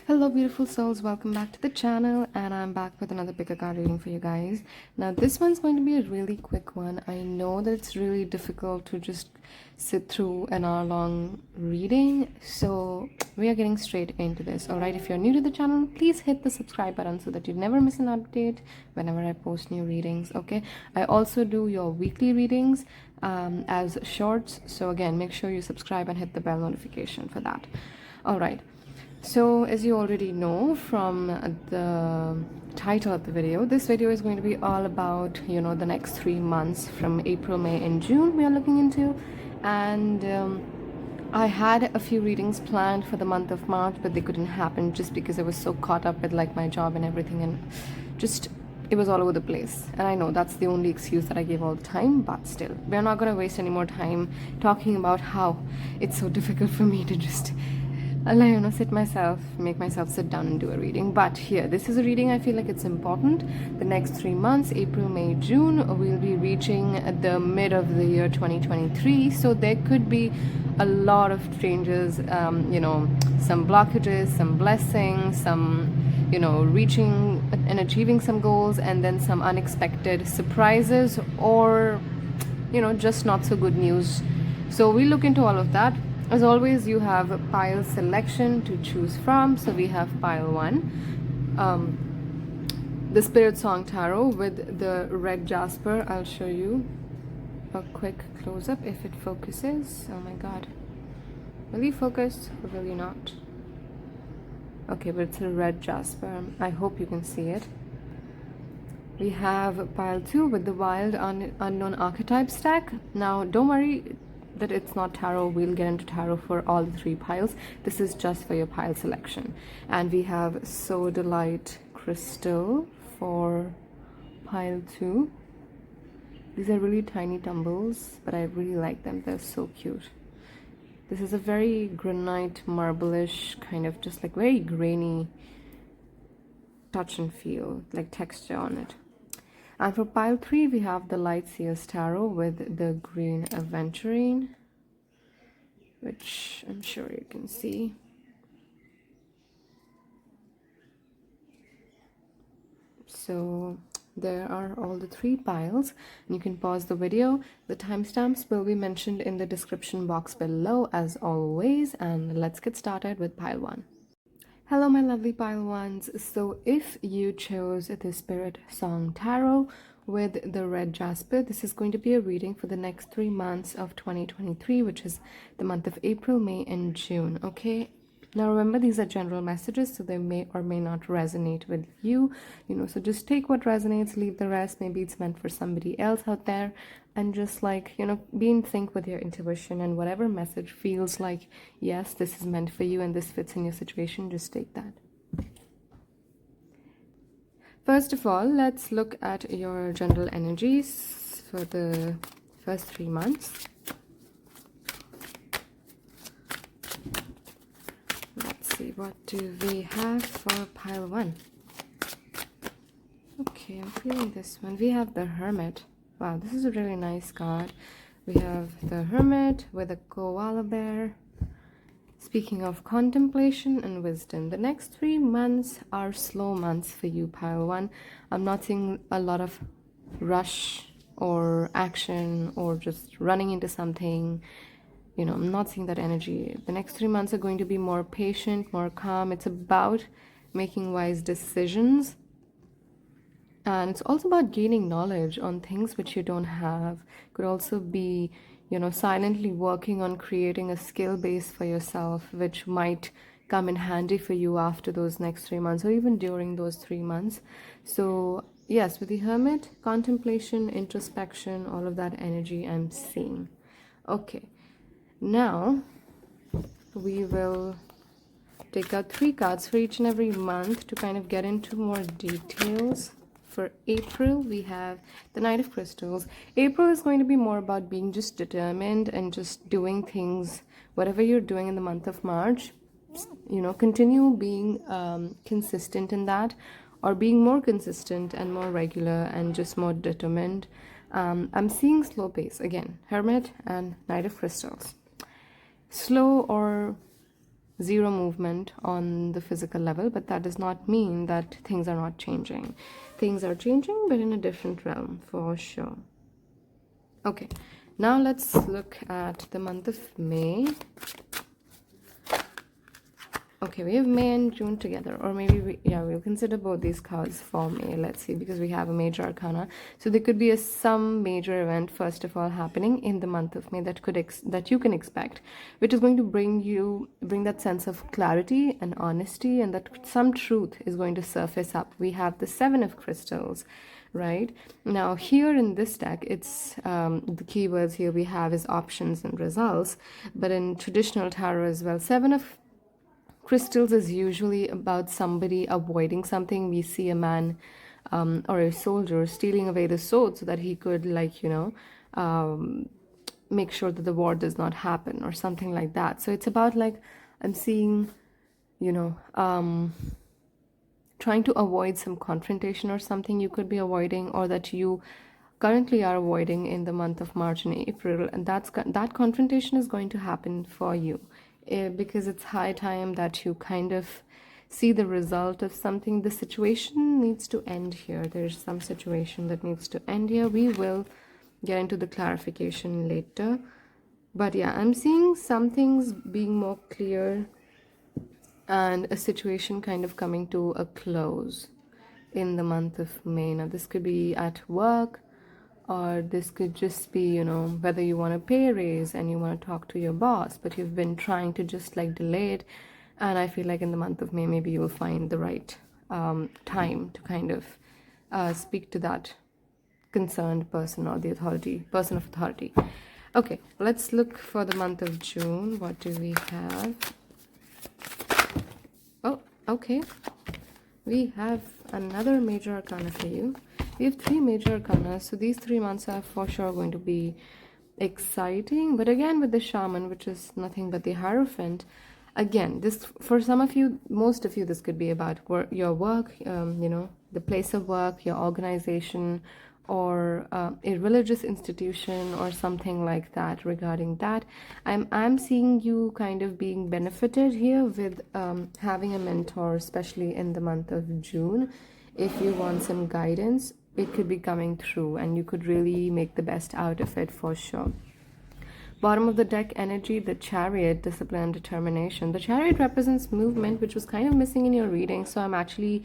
Hello beautiful souls, welcome back to the channel, and I'm back with another pick a card reading for you guys. Now this one's going to be a really quick one. I know that it's really difficult to just sit through an hour long reading, so we are getting straight into this. Alright, if you're new to the channel, please hit the subscribe button so that you never miss an update whenever I post new readings. Okay, I also do your weekly readings as shorts, so again, make sure you subscribe and hit the bell notification for that. Alright, so as you already know from the title of the video, this video is going to be all about, the next 3 months from April, May and June we are looking into. And I had a few readings planned for the month of March, but they couldn't happen just because I was so caught up with like my job and everything, and just it was all over the place. And I know that's the only excuse that I gave all the time, but still, we're not going to waste any more time talking about how it's so difficult for me to just make myself sit down and do a reading. But here, this is a reading I feel like it's important. The next 3 months, April, May, June, we'll be reaching the mid of the year 2023. So there could be a lot of changes, some blockages, some blessings, some, reaching and achieving some goals, and then some unexpected surprises or, just not so good news. So we look into all of that. As always, you have a pile selection to choose from. So we have pile 1, the Spirit Song Tarot with the red Jasper. I'll show you a quick close-up if it focuses. Oh my god. Will you focus or will you not? Okay, but it's a red Jasper. I hope you can see it. We have pile 2 with the Wild Unknown Archetype stack. Now, don't worry that it's not tarot. We'll get into tarot for all the 3 piles. This is just for your pile selection. And we have Sodalite crystal for pile 2. These are really tiny tumbles, but I really like them. They're so cute. This is a very granite, marble-ish, kind of just like very grainy touch and feel, like texture on it. And for pile 3, we have the Light Seer's Tarot with the green Aventurine, which I'm sure you can see. So there are all the 3 piles, and you can pause the video. The timestamps will be mentioned in the description box below as always, and let's get started with pile 1. Hello my lovely pile 1s. So if you chose the Spirit Song Tarot with the red Jasper, this is going to be a reading for the next 3 months of 2023, which is the month of April, May and June. Okay, now remember, these are general messages, so they may or may not resonate with you, so just take what resonates, leave the rest. Maybe it's meant for somebody else out there, and just like, be in sync with your intuition, and whatever message feels like, yes, this is meant for you and this fits in your situation, just take that. First of all, let's look at your general energies for the first 3 months. Let's see, what do we have for pile 1? Okay, I'm feeling this one. We have the Hermit. Wow, this is a really nice card. We have the Hermit with a koala bear. Speaking of contemplation and wisdom, the next 3 months are slow months for you, pile 1. I'm not seeing a lot of rush or action or just running into something. I'm not seeing that energy. The next 3 months are going to be more patient, more calm. It's about making wise decisions. And it's also about gaining knowledge on things which you don't have. Could also be, silently working on creating a skill base for yourself, which might come in handy for you after those next 3 months or even during those 3 months. So yes, with the Hermit, contemplation, introspection, all of that energy I'm seeing. Okay, now we will take out 3 cards for each and every month to kind of get into more details. For April, we have the Knight of Crystals. April is going to be more about being just determined and just doing things, whatever you're doing in the month of March, continue being consistent in that, or being more consistent and more regular and just more determined. I'm seeing slow pace again, Hermit and Knight of Crystals. Slow or zero movement on the physical level, but that does not mean that things are not changing. Things are changing, but in a different realm for sure. Okay, now let's look at the month of May. Okay, we have May and June together, or maybe we'll consider both these cards for May. Let's see, because we have a major arcana, so there could be some major event first of all happening in the month of May that you can expect, which is going to bring that sense of clarity and honesty, and that some truth is going to surface up. We have the Seven of Crystals. Right now here in this deck, it's the keywords here we have is options and results, but in traditional tarot as well, Seven of Crystals is usually about somebody avoiding something. We see a man or a soldier stealing away the sword so that he could, like, make sure that the war does not happen or something like that. So it's about, like, I'm seeing, trying to avoid some confrontation or something you could be avoiding, or that you currently are avoiding in the month of March and April, and that confrontation is going to happen for you. Because it's high time that you kind of see the result of something. The situation needs to end here. There's some situation that needs to end here. We will get into the clarification later. But yeah, I'm seeing some things being more clear and a situation kind of coming to a close in the month of May. Now, this could be at work, or this could just be, whether you want to pay a raise and you want to talk to your boss, but you've been trying to just like delay it. And I feel like in the month of May, maybe you will find the right time to kind of speak to that concerned person or the person of authority. Okay, let's look for the month of June. What do we have? Oh, okay. We have another major arcana for you. We have 3 major arcana, so these 3 months are for sure going to be exciting. But again, with the shaman, which is nothing but the Hierophant, again, this, for some of you, most of you, this could be about your work, the place of work, your organization, or a religious institution or something like that. Regarding that, I'm seeing you kind of being benefited here with having a mentor, especially in the month of June. If you want some guidance, it could be coming through, and you could really make the best out of it for sure. Bottom of the deck energy, the Chariot, discipline and determination. The Chariot represents movement, which was kind of missing in your reading, so I'm actually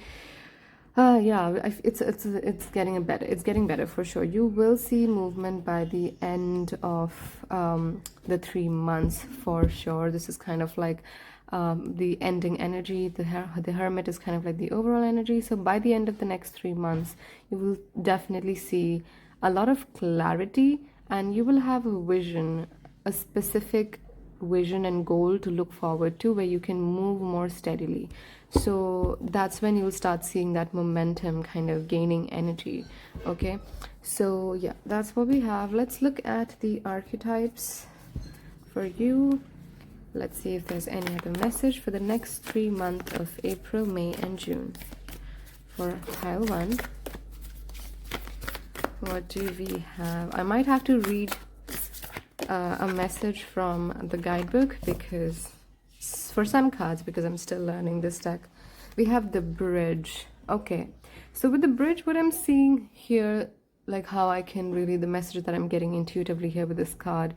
it's getting better. It's getting better for sure. You will see movement by the end of the 3 months for sure. This is kind of like the ending energy. The Hermit is kind of like the overall energy. So by the end of the next 3 months, you will definitely see a lot of clarity, and you will have a vision, a specific vision and goal to look forward to, where you can move more steadily. So that's when you'll start seeing that momentum kind of gaining energy. Okay, so yeah, that's what we have. Let's look at the archetypes for you. Let's see if there's any other message for the next 3 months of April, May, and June. For pile 1, what do we have? I might have to read a message from the guidebook, because for some cards, because I'm still learning this deck. We have the Bridge. Okay, so with the Bridge, what I'm seeing here, like how I can really, the message that I'm getting intuitively here with this card,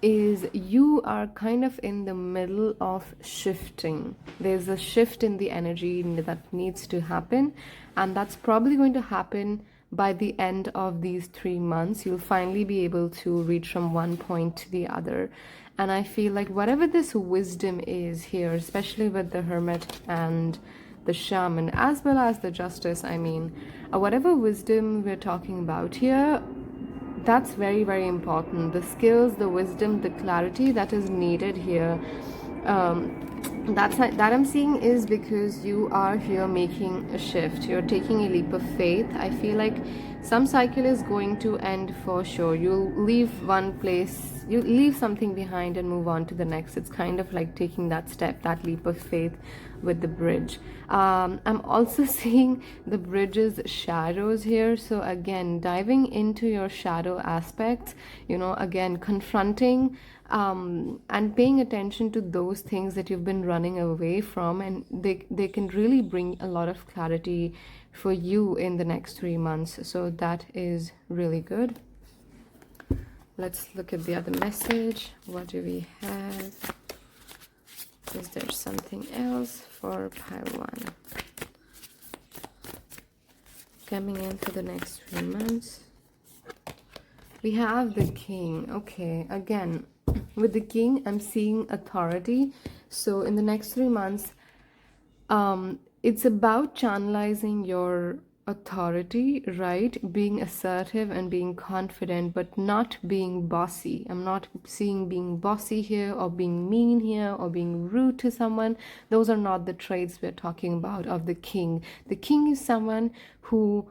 is you are kind of in the middle of shifting. There's a shift in the energy that needs to happen, and that's probably going to happen by the end of these 3 months. You'll finally be able to reach from one point to the other. And I feel like whatever this wisdom is here, especially with the Hermit and the Shaman, as well as the Justice, whatever wisdom we're talking about here, that's very, very important. The skills, the wisdom, the clarity that is needed here, that I'm seeing is because you are here making a shift. You're taking a leap of faith. I feel like some cycle is going to end for sure. You'll leave one place, you leave something behind and move on to the next. It's kind of like taking that step, that leap of faith with the Bridge. I'm also seeing the Bridge's shadows here. So again, diving into your shadow aspects, again, confronting and paying attention to those things that you've been running away from, and they can really bring a lot of clarity for you in the next 3 months. So that is really good. Let's look at the other message. What do we have? Is there something else for pile 1 coming in for the next 3 months? We have the king. Okay, again, with the king, I'm seeing authority. So in the next 3 months, it's about channelizing your authority, right? Being assertive and being confident, but not being bossy. I'm not seeing being bossy here, or being mean here, or being rude to someone. Those are not the traits we're talking about of the king. The king is someone who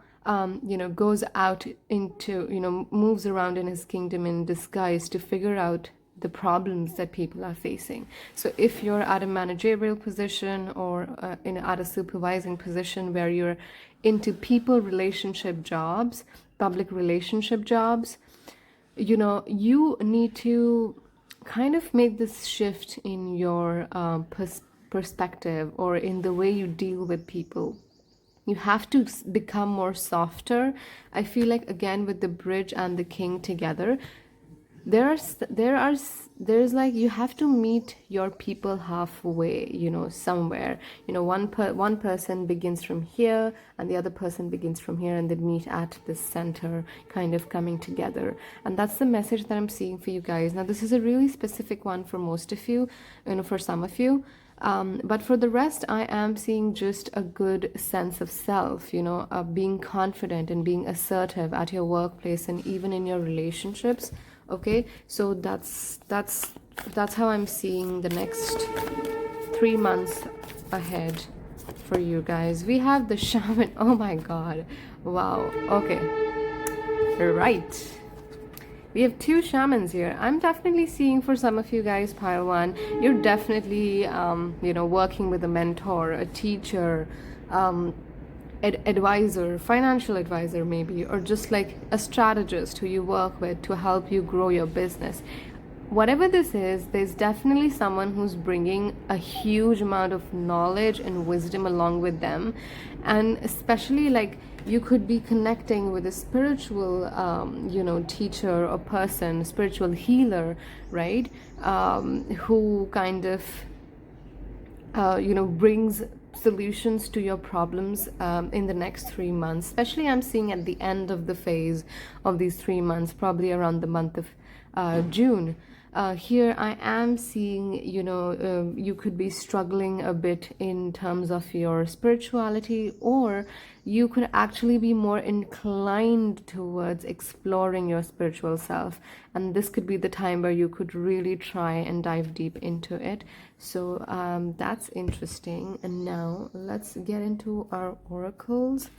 goes out into, moves around in his kingdom in disguise to figure out the problems that people are facing. So if you're at a managerial position, or at a supervising position where you're into people relationship jobs, public relationship jobs, you need to kind of make this shift in your perspective, or in the way you deal with people. You have to become more softer. I feel like, again, with the bridge and the king together, there's like, you have to meet your people halfway, somewhere. One person begins from here and the other person begins from here, and they meet at the center, kind of coming together. And that's the message that I'm seeing for you guys. Now, this is a really specific one for most of you, for some of you. But for the rest, I am seeing just a good sense of self, being confident and being assertive at your workplace and even in your relationships. Okay, so that's how I'm seeing the next 3 months ahead for you guys. We have the shaman. Oh my god, wow. Okay, right, we have 2 shamans here. I'm definitely seeing, for some of you guys, pile 1, you're definitely working with a mentor, a teacher, advisor, financial advisor maybe, or just like a strategist who you work with to help you grow your business. Whatever this is, there's definitely someone who's bringing a huge amount of knowledge and wisdom along with them. And especially, like, you could be connecting with a spiritual teacher or person, spiritual healer, right? Who kind of brings solutions to your problems in the next 3 months. Especially, I'm seeing at the end of the phase of these 3 months, probably around the month of June. Here I am seeing, you could be struggling a bit in terms of your spirituality, or you could actually be more inclined towards exploring your spiritual self. And this could be the time where you could really try and dive deep into it. So that's interesting. And now let's get into our oracles.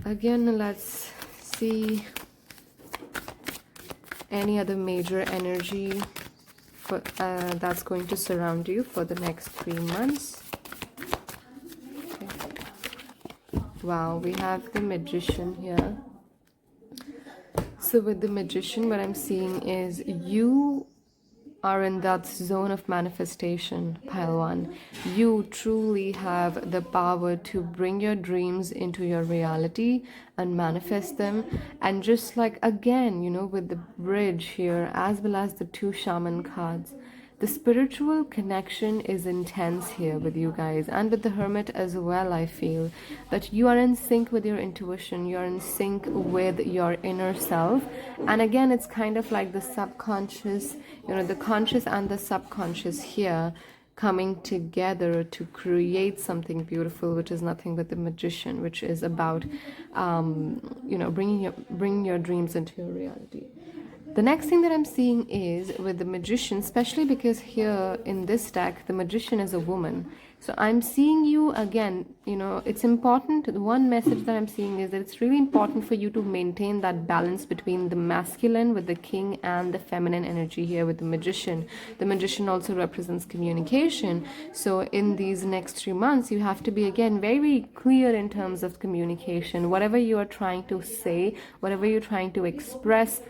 Again, let's see any other major energy that's going to surround you for the next 3 months. Okay. Wow, we have the Magician here. So with the Magician, what I'm seeing is you are in that zone of manifestation, pile 1. You truly have the power to bring your dreams into your reality and manifest them. And just like, again, with the bridge here, as well as the 2 shaman cards, the spiritual connection is intense here with you guys, and with the Hermit as well. I feel that you are in sync with your intuition, you are in sync with your inner self. And again, it's kind of like the subconscious, the conscious and the subconscious here coming together to create something beautiful, which is nothing but the Magician, which is about bringing your dreams into your reality. The next thing that I'm seeing is with the Magician, especially because here in this deck, the Magician is a woman. So I'm seeing you, again, it's important. One message that I'm seeing is that it's really important for you to maintain that balance between the masculine with the king and the feminine energy here with the Magician. The Magician also represents communication. So in these next 3 months, you have to be, again, very clear in terms of communication. Whatever you are trying to say, whatever you're trying to express,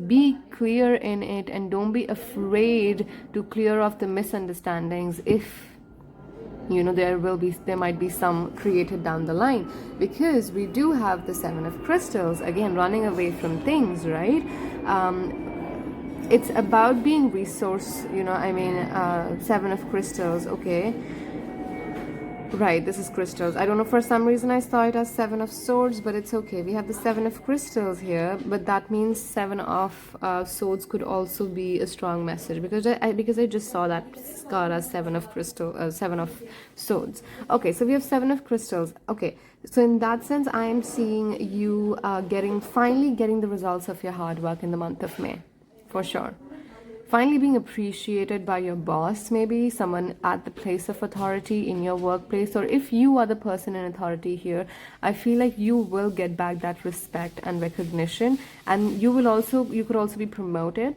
be clear in it, and don't be afraid to clear off the misunderstandings if there might be some created down the line, because we do have the Seven of Crystals again, running away from things, right? It's about being resource, Seven of Crystals, okay. Right, this is crystals. I don't know, for some reason I saw it as Seven of Swords, but it's okay. We have the Seven of Crystals here, but that means Seven of Swords could also be a strong message, because I just saw that card as Seven of Swords. Okay, so we have Seven of Crystals. Okay, so in that sense, I am seeing you finally getting the results of your hard work in the month of May, for sure. Finally being appreciated by your boss, maybe someone at the place of authority in your workplace, or if you are the person in authority here, I feel like you will get back that respect and recognition, and you could also be promoted.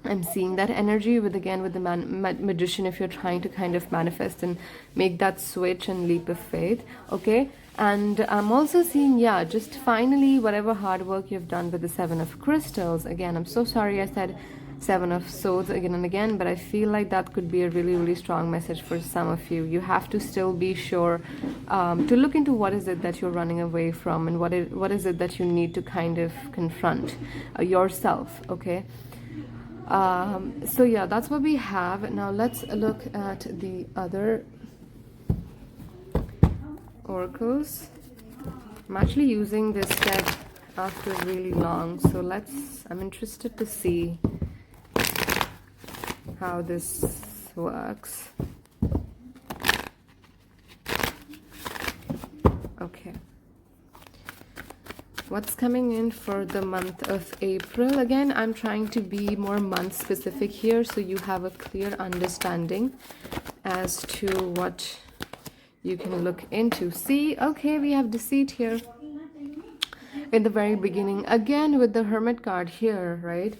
I'm seeing that energy with the magician, if you're trying to kind of manifest and make that switch and leap of faith, okay. And I'm also seeing, just finally whatever hard work you've done with the Seven of Crystals. Again, I'm so sorry I said Seven of Swords again and again, but I feel like that could be a really, really strong message for some of you. You have to still be sure to look into what is it that you're running away from, and what is it that you need to kind of confront yourself, okay. So yeah, that's what we have. Now let's look at the other oracles. I'm actually using this deck after really long, so I'm interested to see how this works. Okay, what's coming in for the month of April? Again, I'm trying to be more month specific here, so you have a clear understanding as to what you can look into. See, okay, we have deceit here in the very beginning, again with the Hermit card here, right?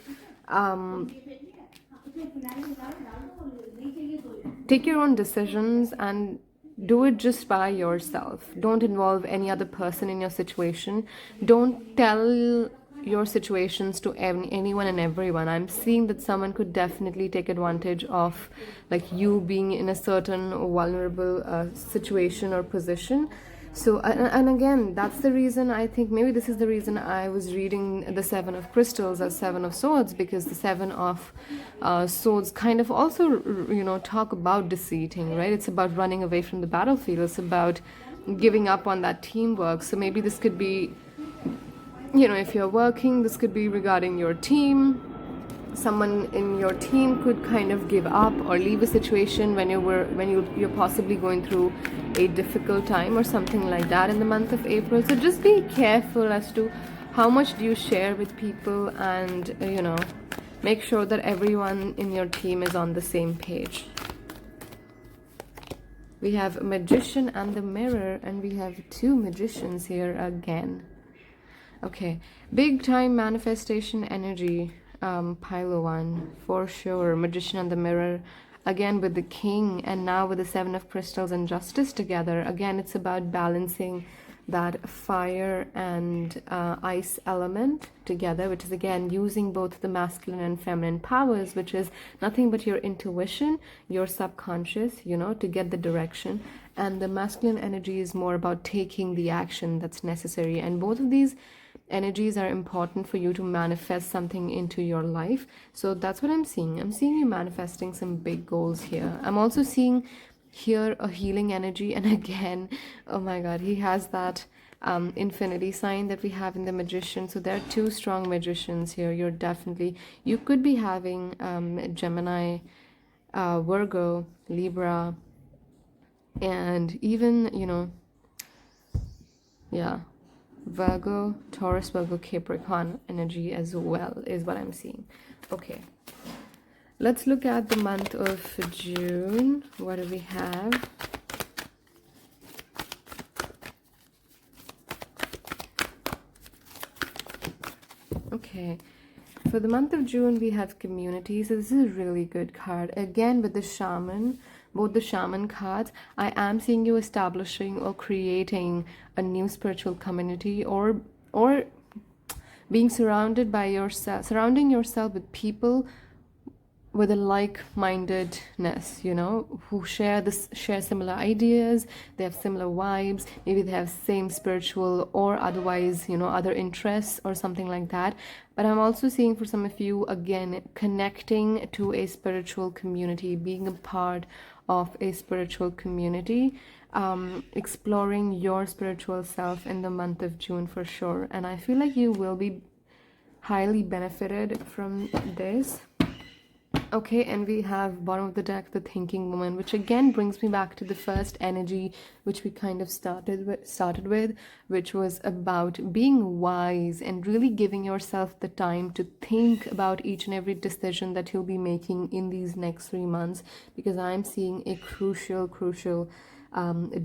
Take your own decisions and do it just by yourself. Don't involve any other person in your situation. Don't tell your situations to anyone and everyone. I'm seeing that someone could definitely take advantage of like you being in a certain vulnerable situation or position. So, and again, that's the reason I think maybe this is the reason I was reading the Seven of Crystals as Seven of Swords, because the Seven of Swords kind of also, talk about deceiving, right? It's about running away from the battlefield. It's about giving up on that teamwork. So maybe this could be, if you're working, this could be regarding your team. Someone in your team could kind of give up or leave a situation when you're possibly going through a difficult time or something like that in the month of April. So just be careful as to how much do you share with people, and make sure that everyone in your team is on the same page. We have a Magician and the Mirror, and we have two magicians here again. Okay, big time manifestation energy. Pile one for sure. Magician and the Mirror, again with the King, and now with the Seven of Crystals and Justice together. Again, it's about balancing that fire and ice element together, which is again using both the masculine and feminine powers, which is nothing but your intuition, your subconscious, to get the direction. And the masculine energy is more about taking the action that's necessary, and both of these energies are important for you to manifest something into your life. So that's what I'm seeing. I'm seeing you manifesting some big goals here. I'm also seeing here a healing energy, and again, oh my god, he has that infinity sign that we have in the Magician. So there are two strong magicians here. You could be having Gemini, Virgo, Libra, and even Virgo, Taurus, Virgo, Capricorn energy as well is what I'm seeing. Okay, let's look at the month of June. What do we have? Okay, for the month of June we have community. So this is a really good card, again with the Shaman. Both the Shaman cards, I am seeing you establishing or creating a new spiritual community, or being surrounding yourself with people with a like-mindedness, who share similar ideas, they have similar vibes, maybe they have same spiritual or otherwise, other interests or something like that. But I'm also seeing for some of you, again, connecting to a spiritual community, being a part of a spiritual community, exploring your spiritual self in the month of June for sure. And I feel like you will be highly benefited from this. Okay, and we have bottom of the deck, the thinking woman, which again brings me back to the first energy which we kind of started with, which was about being wise and really giving yourself the time to think about each and every decision that you'll be making in these next 3 months, because I'm seeing a crucial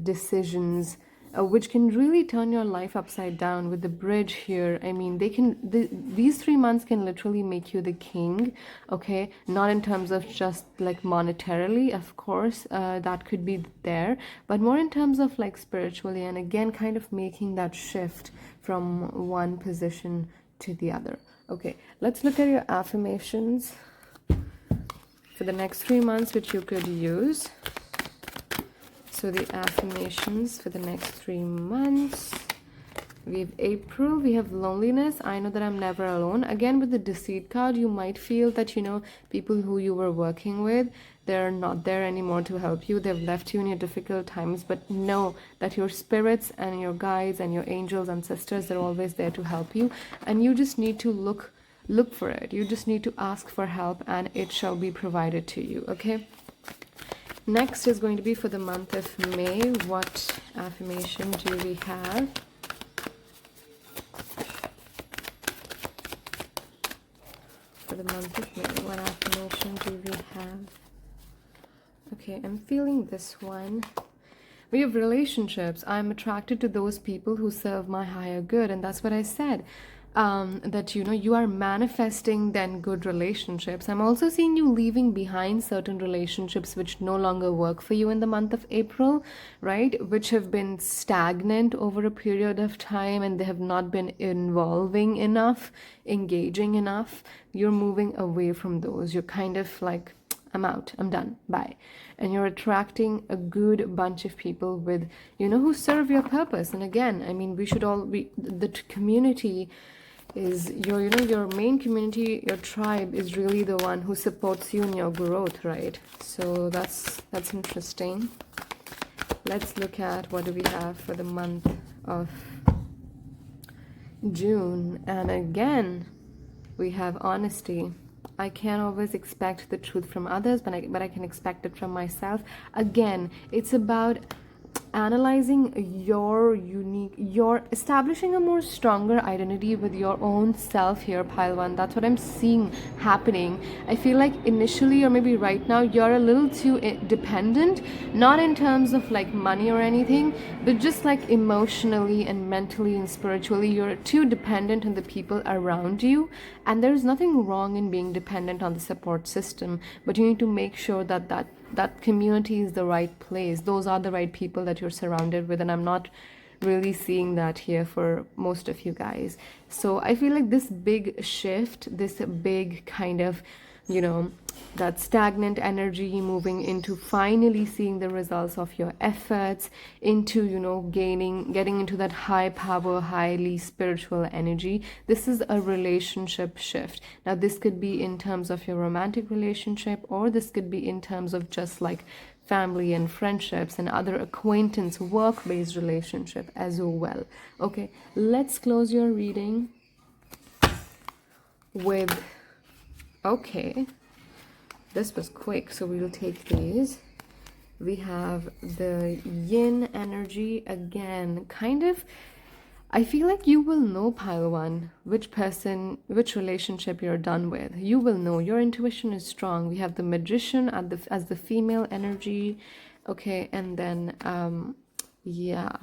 decisions which can really turn your life upside down. With the bridge here, I mean, these 3 months can literally make you the king. Okay, not in terms of just like monetarily, of course, that could be there, but more in terms of like spiritually, and again kind of making that shift from one position to the other. Okay, let's look at your affirmations for the next 3 months which you could use. So the affirmations for the next 3 months, we have April, we have loneliness. I know that I'm never alone. Again, with the deceit card, you might feel that, people who you were working with, they're not there anymore to help you. They've left you in your difficult times, but know that your spirits and your guides and your angels and sisters, they're always there to help you. And you just need to look for it. You just need to ask for help and it shall be provided to you, okay? Next is going to be for the month of May. What affirmation do we have? For the month of May, what affirmation do we have? Okay, I'm feeling this one. We have relationships. I'm attracted to those people who serve my higher good, and that's what I said. That you are manifesting then good relationships. I'm also seeing you leaving behind certain relationships which no longer work for you in the month of April, right? Which have been stagnant over a period of time and they have not been involving enough, engaging enough. You're moving away from those. You're kind of like, I'm out, I'm done, bye. And you're attracting a good bunch of people with, who serve your purpose. And again, I mean, we should all be, the community is your main community, your tribe is really the one who supports you in your growth, right? So that's interesting. Let's look at what do we have for the month of June. And again, we have honesty. I can't always expect the truth from others, but I can expect it from myself. Again, it's about analyzing your establishing a more stronger identity with your own self here, pile one. That's what I'm seeing happening. I feel like initially, or maybe right now, you're a little too dependent, not in terms of like money or anything, but just like emotionally and mentally and spiritually, you're too dependent on the people around you. And there's nothing wrong in being dependent on the support system, but you need to make sure that community is the right place. Those are the right people that you're surrounded with, and I'm not really seeing that here for most of you guys. So I feel like this big shift, this big kind of, that stagnant energy moving into finally seeing the results of your efforts, into, getting into that high power, highly spiritual energy. This is a relationship shift. Now, this could be in terms of your romantic relationship, or this could be in terms of just like family and friendships and other acquaintance, work-based relationship as well. Okay, let's close your reading with, okay, this was quick, so we will take these. We have the yin energy again, kind of, I feel like you will know, pile one, which person, which relationship you're done with. You will know. Your intuition is strong. We have the magician as the female energy. Okay, and then, yeah.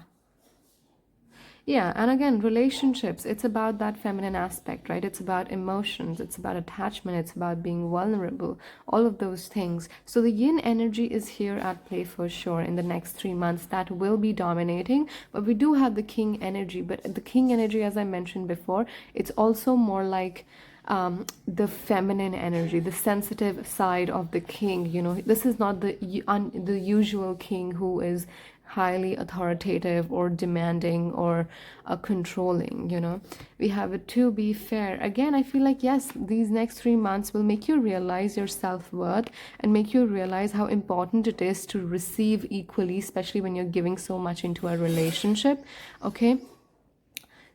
Yeah, and again, relationships, it's about that feminine aspect, right? It's about emotions, it's about attachment, it's about being vulnerable, all of those things. So the yin energy is here at play for sure in the next 3 months. That will be dominating, but we do have the king energy. But the king energy, as I mentioned before, it's also more like the feminine energy, the sensitive side of the king. You know, this is not the usual king who is highly authoritative or demanding or controlling. You know, we have it to be fair. Again, I feel like yes, these next 3 months will make you realize your self-worth and make you realize how important it is to receive equally, especially when you're giving so much into a relationship. Okay,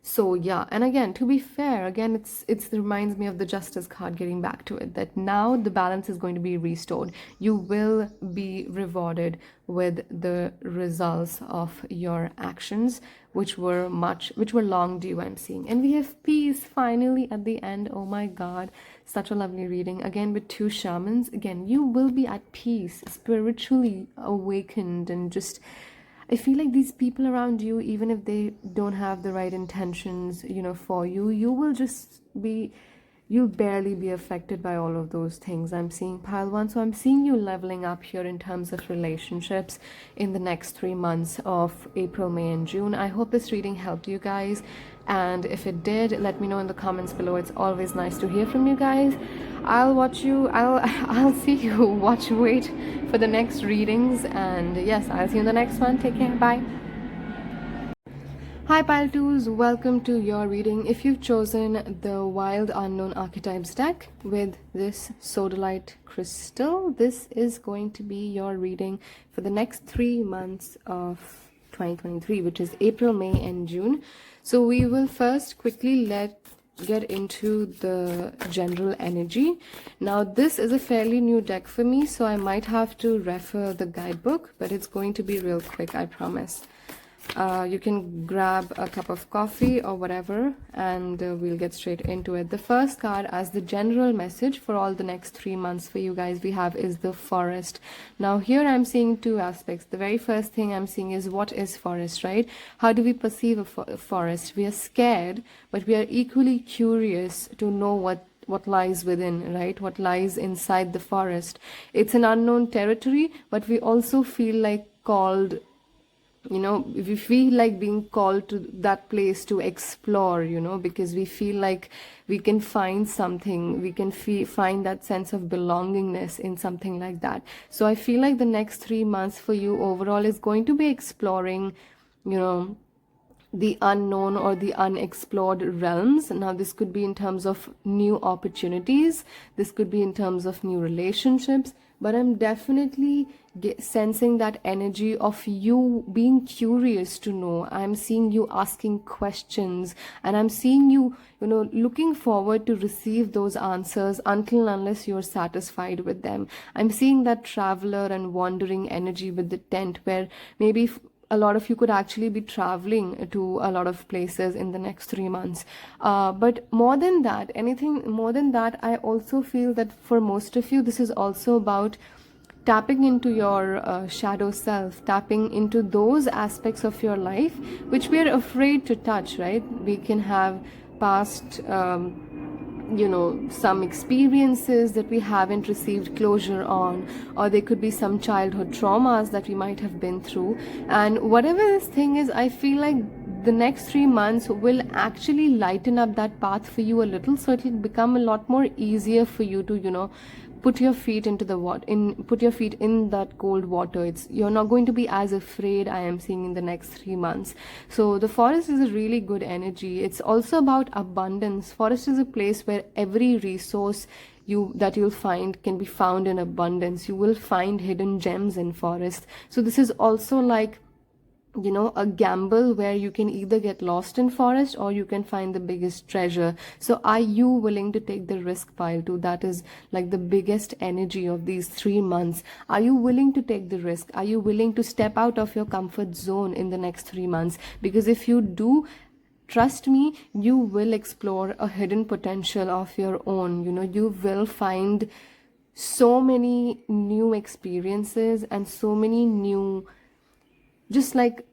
so yeah, and again, to be fair, again, it reminds me of the justice card, getting back to it, that now the balance is going to be restored. You will be rewarded with the results of your actions, which were long due, I'm seeing. And we have peace finally at the end. Oh my god, such a lovely reading. Again, with two shamans, again, you will be at peace, spiritually awakened, and just I feel like these people around you, even if they don't have the right intentions, you know, for you, you'll barely be affected by all of those things. I'm seeing pile one. So I'm seeing you leveling up here in terms of relationships in the next 3 months of April, May, and June. I hope this reading helped you guys. And if it did, let me know in the comments below. It's always nice to hear from you guys. I'll see you. Wait for the next readings. And yes, I'll see you in the next one. Take care. Bye. Hi Pile 2s, welcome to your reading. If you've chosen the Wild Unknown Archetypes deck with this Sodalite crystal, this is going to be your reading for the next 3 months of 2023, which is April, May, and June. So we will first quickly get into the general energy. Now this is a fairly new deck for me, so I might have to refer the guidebook, but it's going to be real quick, I promise. You can grab a cup of coffee or whatever, and we'll get straight into it. The first card, as the general message for all the next 3 months for you guys, we have is the forest. Now here I'm seeing two aspects. The very first thing I'm seeing is, what is forest, right? How do we perceive a forest? We are scared, but we are equally curious to know what lies within, right? What lies inside the forest. It's an unknown territory, but we also feel like called, you know, we feel like being called to that place to explore, you know, because we feel like we can find something, we can find that sense of belongingness in something like that. So I feel like the next 3 months for you overall is going to be exploring, you know, the unknown or the unexplored realms. Now this could be in terms of new opportunities, this could be in terms of new relationships, but I'm definitely sensing that energy of you being curious to know. I'm seeing you asking questions, and I'm seeing you, you know, looking forward to receive those answers until unless you're satisfied with them. I'm seeing that traveler and wandering energy with the tent, where maybe a lot of you could actually be traveling to a lot of places in the next 3 months. But more than that, anything more than that, I also feel that for most of you, this is also about tapping into your shadow self, tapping into those aspects of your life which we are afraid to touch, right? We can have past you know, some experiences that we haven't received closure on, or there could be some childhood traumas that we might have been through. And whatever this thing is, I feel like the next 3 months will actually lighten up that path for you a little, so it'll become a lot more easier for you to, you know, put your feet into the put your feet in that cold water. You're not going to be as afraid, I am seeing, in the next 3 months. So the forest is a really good energy. It's also about abundance. Forest is a place where every resource that you'll find can be found in abundance. You will find hidden gems in forest. So this is also like, you know, a gamble where you can either get lost in forest or you can find the biggest treasure. So are you willing to take the risk, Pile 2? That is like the biggest energy of these 3 months. Are you willing to take the risk? Are you willing to step out of your comfort zone in the next 3 months? Because if you do, trust me, you will explore a hidden potential of your own. You know, you will find so many new experiences and so many new, just like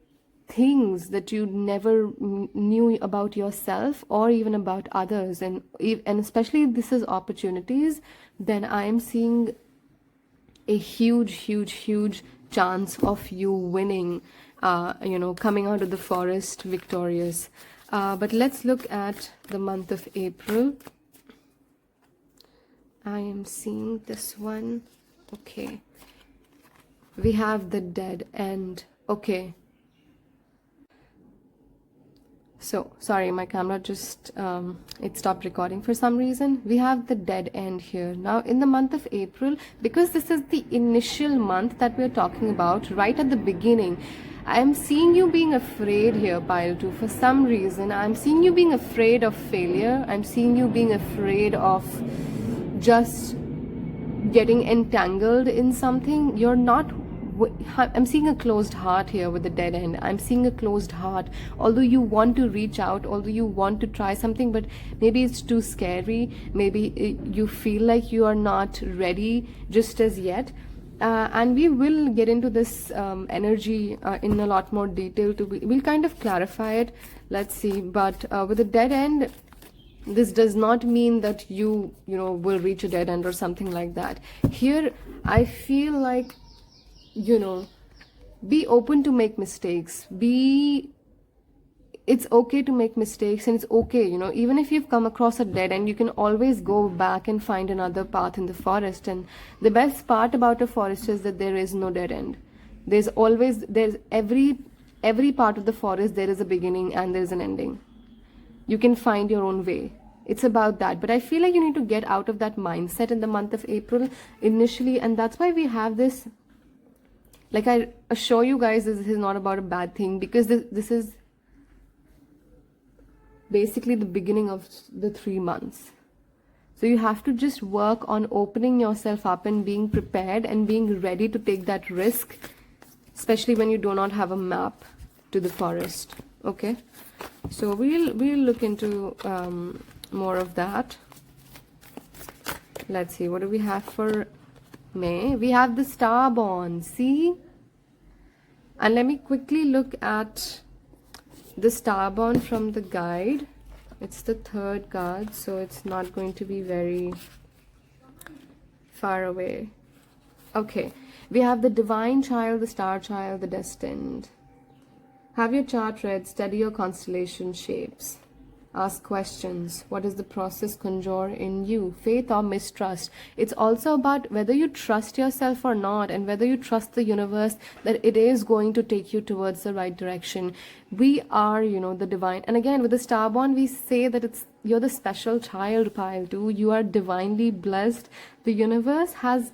things that you never knew about yourself or even about others, and especially if this is opportunities, then I am seeing a huge chance of you winning, coming out of the forest victorious. But let's look at the month of April. I am seeing this one. Okay, we have the dead end. Okay, so sorry, my camera just it stopped recording for some reason. We have the dead end here. Now in the month of April, because this is the initial month that we're talking about, right at the beginning, I am seeing you being afraid here, pile 2. For some reason, I'm seeing you being afraid of failure. I'm seeing you being afraid of just getting entangled in something. You're not, I'm seeing a closed heart here with the dead end. I'm seeing a closed heart. Although you want to reach out, although you want to try something, but maybe it's too scary. Maybe you feel like you are not ready just as yet. And we will get into this energy in a lot more detail. We'll kind of clarify it. Let's see. But with the dead end, this does not mean that you will reach a dead end or something like that. Here, I feel like, be open to make mistakes. It's okay to make mistakes, and it's okay, even if you've come across a dead end, you can always go back and find another path in the forest. And the best part about a forest is that there is no dead end. There's every part of the forest, there is a beginning and there's an ending. You can find your own way. It's about that. But I feel like you need to get out of that mindset in the month of April initially, and that's why we have this. Like, I assure you guys, this is not about a bad thing, because this is basically the beginning of the 3 months. So you have to just work on opening yourself up and being prepared and being ready to take that risk, especially when you do not have a map to the forest. Okay, so we'll look into more of that. Let's see, what do we have for May? We have the Starborn, see? And let me quickly look at the Starborn from the guide. It's the 3rd card, so it's not going to be very far away. Okay, we have the Divine Child, the Star Child, the Destined. Have your chart read, study your constellation shapes. Ask questions. What does the process conjure in you? Faith or mistrust? It's also about whether you trust yourself or not, and whether you trust the universe that it is going to take you towards the right direction. We are, the divine. And again, with the Starborn, we say that you're the special child, pile 2. You are divinely blessed. The universe has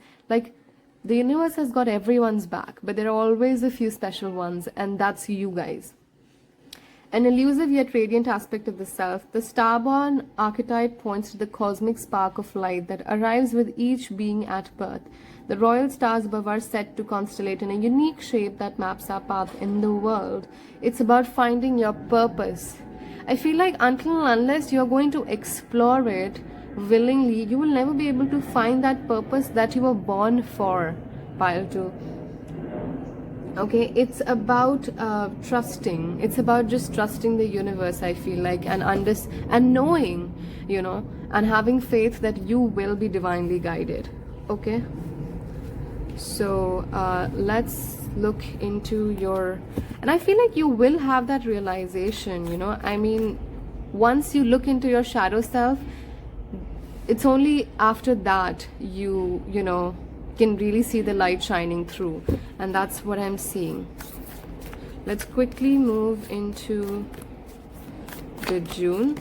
got everyone's back, but there are always a few special ones, and that's you guys. An elusive yet radiant aspect of the self, the Starborn archetype points to the cosmic spark of light that arrives with each being at birth. The royal stars above are set to constellate in a unique shape that maps our path in the world. It's about finding your purpose. I feel like until and unless you're going to explore it willingly, you will never be able to find that purpose that you were born for, pile 2. Okay, it's about trusting. It's about just trusting the universe, I feel like, and knowing, and having faith that you will be divinely guided. Okay, so let's look into and I feel like you will have that realization, I mean, once you look into your shadow self, it's only after that you can really see the light shining through, and that's what I'm seeing. Let's quickly move into the June.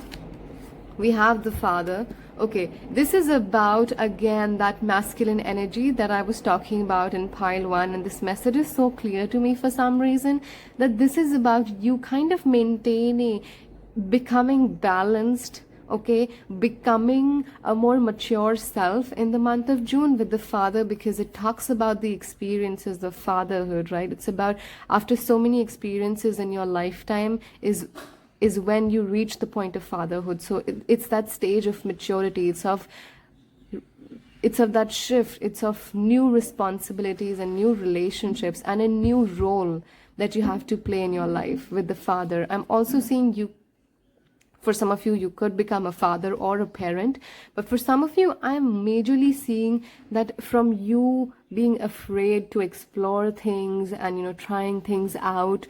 We have the Father. Okay, this is about, again, that masculine energy that I was talking about in pile 1, and this message is so clear to me for some reason, that this is about you kind of maintaining, becoming balanced, okay, becoming a more mature self in the month of June with the Father, because it talks about the experiences of fatherhood, right? It's about, after so many experiences in your lifetime, is when you reach the point of fatherhood. So it's that stage of maturity. It's of that shift. It's of new responsibilities and new relationships and a new role that you have to play in your life with the father. I'm also seeing you, for some of you, you could become a father or a parent. But for some of you, I'm majorly seeing that from you being afraid to explore things and, trying things out,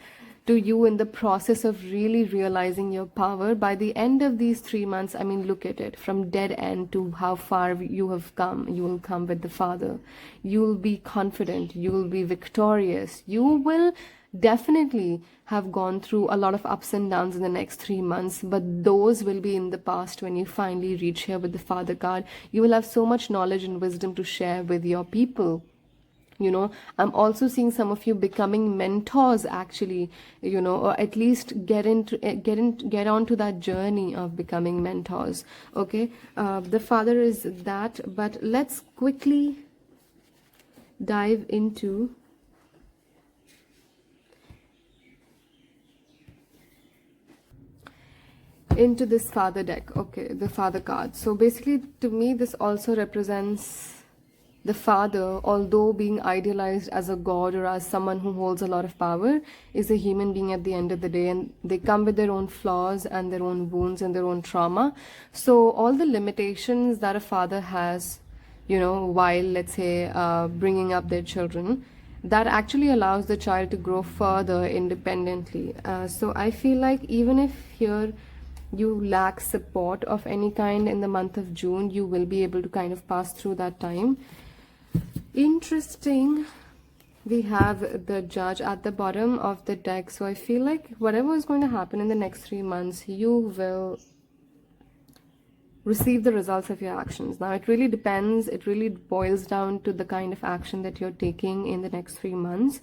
to you in the process of really realizing your power. By the end of these 3 months, I mean, look at it, from dead end to how far you have come. You will come with the Father. You will be confident. You will be victorious. You will definitely have gone through a lot of ups and downs in the next 3 months, but those will be in the past when you finally reach here with the Father card. You will have so much knowledge and wisdom to share with your people. I'm also seeing some of you becoming mentors, actually, or at least get onto that journey of becoming mentors. Okay, the Father is that, but let's quickly dive into this Father deck. Okay, the Father card. So basically, to me, this also represents the Father, although being idealized as a god or as someone who holds a lot of power, is a human being at the end of the day, and they come with their own flaws and their own wounds and their own trauma. So all the limitations that a father has, while, let's say, bringing up their children, that actually allows the child to grow further independently. So I feel like even if here you lack support of any kind in the month of June, you will be able to kind of pass through that time. Interesting. We have the Judge at the bottom of the deck. So I feel like whatever is going to happen in the next 3 months, you will receive the results of your actions. Now, it really depends. It really boils down to the kind of action that you're taking in the next 3 months,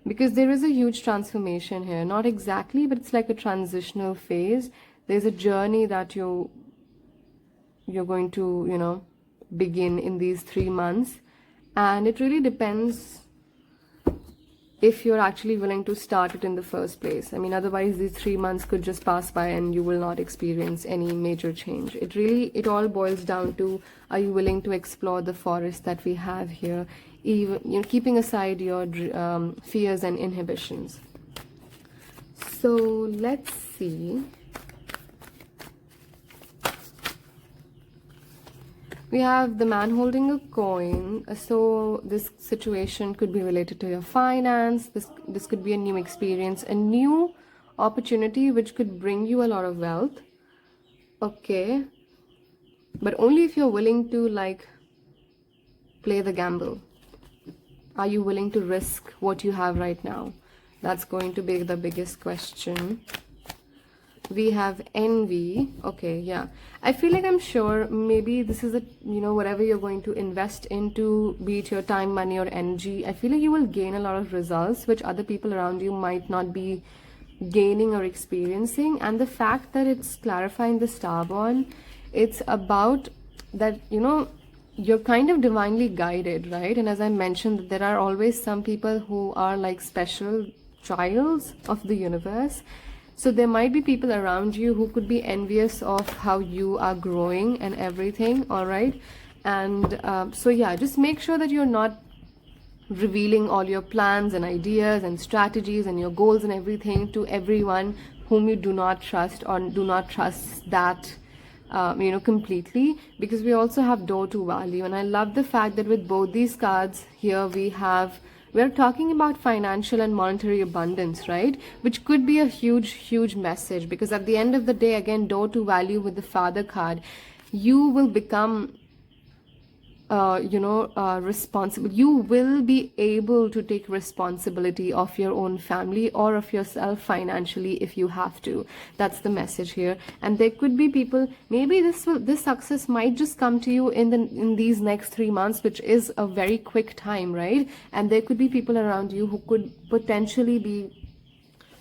because there is a huge transformation here. Not exactly, but it's like a transitional phase. There's a journey that you're going to, begin in these 3 months. And it really depends if you're actually willing to start it in the first place. I mean, otherwise these 3 months could just pass by and you will not experience any major change. It all boils down to, are you willing to explore the forest that we have here, even keeping aside your fears and inhibitions. So let's see. We have the man holding a coin. So this situation could be related to your finance. This could be a new experience, a new opportunity which could bring you a lot of wealth. Okay. But only if you're willing to play the gamble. Are you willing to risk what you have right now? That's going to be the biggest question. We have envy. Okay, yeah. I feel like I'm sure maybe this is whatever you're going to invest into, be it your time, money, or energy, I feel like you will gain a lot of results which other people around you might not be gaining or experiencing. And the fact that it's clarifying the Starborn, it's about that, you're kind of divinely guided, right? And as I mentioned, there are always some people who are like special childs of the universe. So there might be people around you who could be envious of how you are growing and everything, all right? And so yeah, just make sure that you're not revealing all your plans and ideas and strategies and your goals and everything to everyone whom you do not trust, or do not trust that completely, because we also have door to value. And I love the fact that with both these cards here, we're talking about financial and monetary abundance, right? Which could be a huge message, because at the end of the day, again, door to value with the Father card, you will become responsible. You will be able to take responsibility of your own family or of yourself financially if you have to. That's the message here. And there could be people, maybe this success might just come to you in these next 3 months, which is a very quick time, right? And there could be people around you who could potentially be